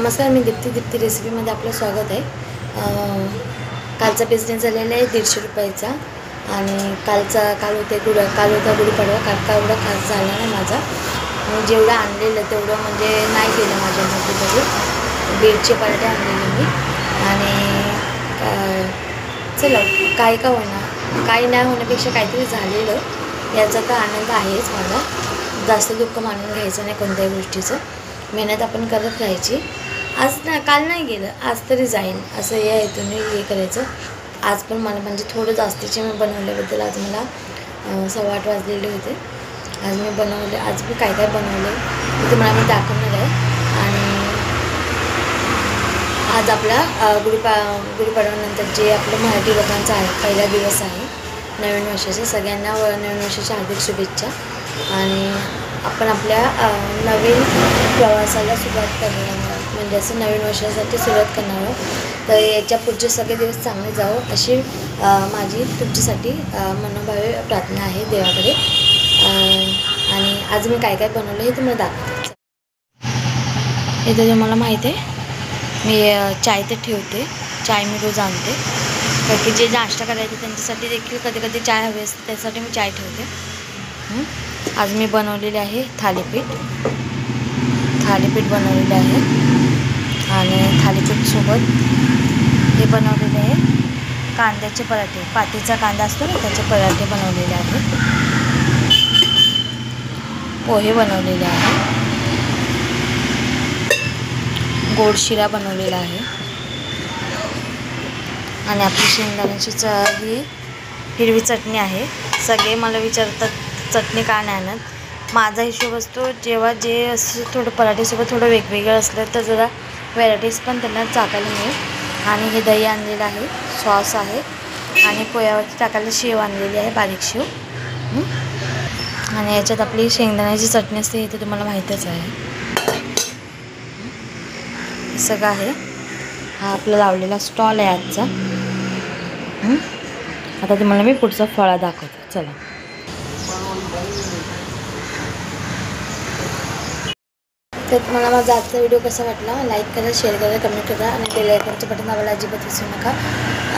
नमस्कार, मी दीप्ती रेसिपीमध्ये आपलं स्वागत आहे। कालचा बिझनेस झालेला आहे 150 रुपयाचा आणि काल होता गुढीपाडवा। काल का एवढा खास झाला नाही माझा, मी जेवढं आणलेलं तेवढं म्हणजे नाही केलं माझ्यामध्ये। तरी बीटचे पराठे आणलेले मी आणि चला काय का होणार, काही नाही होण्यापेक्षा काहीतरी झालेलं याचा तर आनंद आहेच मला। जास्त दुःख मानून घ्यायचं नाही कोणत्याही गोष्टीचं, मेहनत आपण करत राहायची। आज ना काल नाही गेलं, आज तरी जाईल असं या हेतून हे करायचं। आज पण मला म्हणजे थोडं जास्तीचे मी बनवल्याबद्दल आज मला 8:15 वाजलेले होते। आज मी बनवले, आज मी काय काय बनवले ते तुम्हाला मी दाखवणार आहे। आणि आज आपला गुढीपाडव्यानंतर जे आपलं मराठी लोकांचं आहे पहिला दिवस आहे नवीन वर्षाचा। सगळ्यांना नवीन वर्षाच्या हार्दिक शुभेच्छा। आणि आपण आपल्या नवीन प्रवासाला सुरुवात करणार, म्हणजे असं नवीन वर्षासाठी सुरुवात करणार आहोत। तर याच्या पुढचे सगळे दिवस चांगले जावो अशी माझी तुमच्यासाठी मनोभावे प्रार्थना आहे देवाकडे। आणि आज मी काय काय बनवलं हे तुम्हाला दाखवते। इथे तुम्हाला माहीत आहे मी चाय तर ठेवते, चाय मी रोज आणते, कारण की जे नाश्ता करायचे त्यांच्यासाठी देखील कधी कधी चाय हवी असते, त्यासाठी मी चाय ठेवते। आज मी बनवलेले आहे थालीपीठ बनवलेले आहे आणि थालीपीठसोबत हे बनवलेले आहे कांद्याचे पराठे, पातीचा कांदा असतो ना त्याचे पराठे बनवलेले आहेत। पोहे बनवलेले आहे, गोड शिरा बनवलेला आहे आणि आपली शेंगदाण्याची ही हिरवी चटणी आहे। सगळे मला विचारतात चटणी का नाही आणत, माझा हिशोब असतो जेव्हा जे असं थोडं पराठेसोबत थोडं वेगवेगळं असलं तर जरा व्हेरायटीज पण त्यांना टाकायला मिळेल। आणि हे दही आणलेलं आहे, सॉस आहे आणि पोह्यावरती टाकायला शेव आणलेली आहे, बारीक शेव। आणि याच्यात आपली शेंगदाण्याची चटणी असते हे तर तुम्हाला माहीतच आहे। हे सगळं आहे, हा आपला लावलेला स्टॉल आहे आजचा। आता तुम्हाला मी पुढचा फळा दाखवते, चला। तर तुम्हाला माझा आजचा व्हिडिओ कसा वाटला, लाईक करा, शेअर करा, कमेंट करा आणि बेल आयकॉनचं बटन दाबायला अजिबात विसरू नका।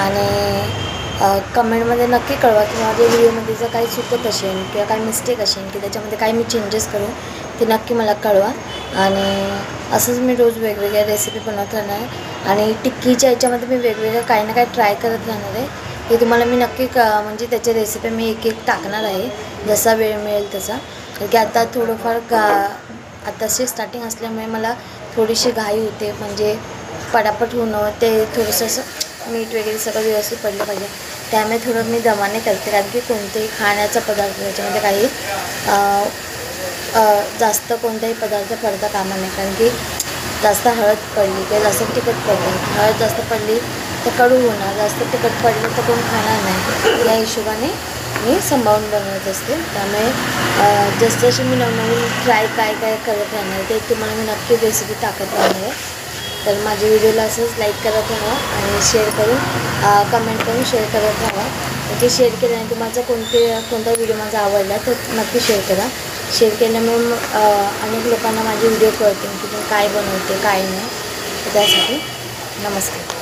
आणि कमेंटमध्ये नक्की कळवा की माझ्या व्हिडिओमध्ये जर काही चुकत असेल किंवा काही मिस्टेक असेल की त्याच्यामध्ये काही मी चेंजेस करू ते नक्की मला कळवा। आणि असंच मी रोज वेगवेगळ्या रेसिपी बनवत राहणार आहे आणि टिक्कीच्या याच्यामध्ये मी वेगवेगळं काही ना काही ट्राय करत राहणार आहे। हे तुम्हाला मी नक्की म्हणजे त्याच्या रेसिपी मी एक टाकणार आहे जसा वेळ मिळेल तसा, कारण की आता थोडंफार आताशी स्टार्टिंग असल्यामुळे मला थोडीशी घाई होते, म्हणजे पटापट होणं ते थोडंसं असं मीठ वगैरे सगळं व्यवस्थित पडलं पाहिजे, त्यामुळे थोडं मी दमाने करते। कारण की कोणतेही खाण्याचा पदार्थ त्याच्यामध्ये काही जास्त कोणताही पदार्थ पडता कामा नये, कारण की जास्त हळद पडली किंवा जास्त तिखट पडली, हळद जास्त पडली तर कडू होणार, जास्त तिखट पडलं तर कोण खाणार नाही, या हिशोबाने मी सांभाळून बनवत असते। त्यामुळे जसजशी मी नवनवीन ट्राय काय करत राहणार ते तुम्हाला मी नक्की रेसिपी टाकत राहणार आहे। तर माझ्या व्हिडिओला असंच लाईक करत राहा आणि शेअर करून कमेंट करून शेअर करत राहा। ते शेअर केल्याने तुम्हाला कोणता व्हिडिओ माझा आवडला तर नक्की शेअर करा। शेअर केल्यामुळे अनेक लोकांना माझे व्हिडिओ कळतील की मी काय बनवते काय नाही, त्यासाठी नमस्कार।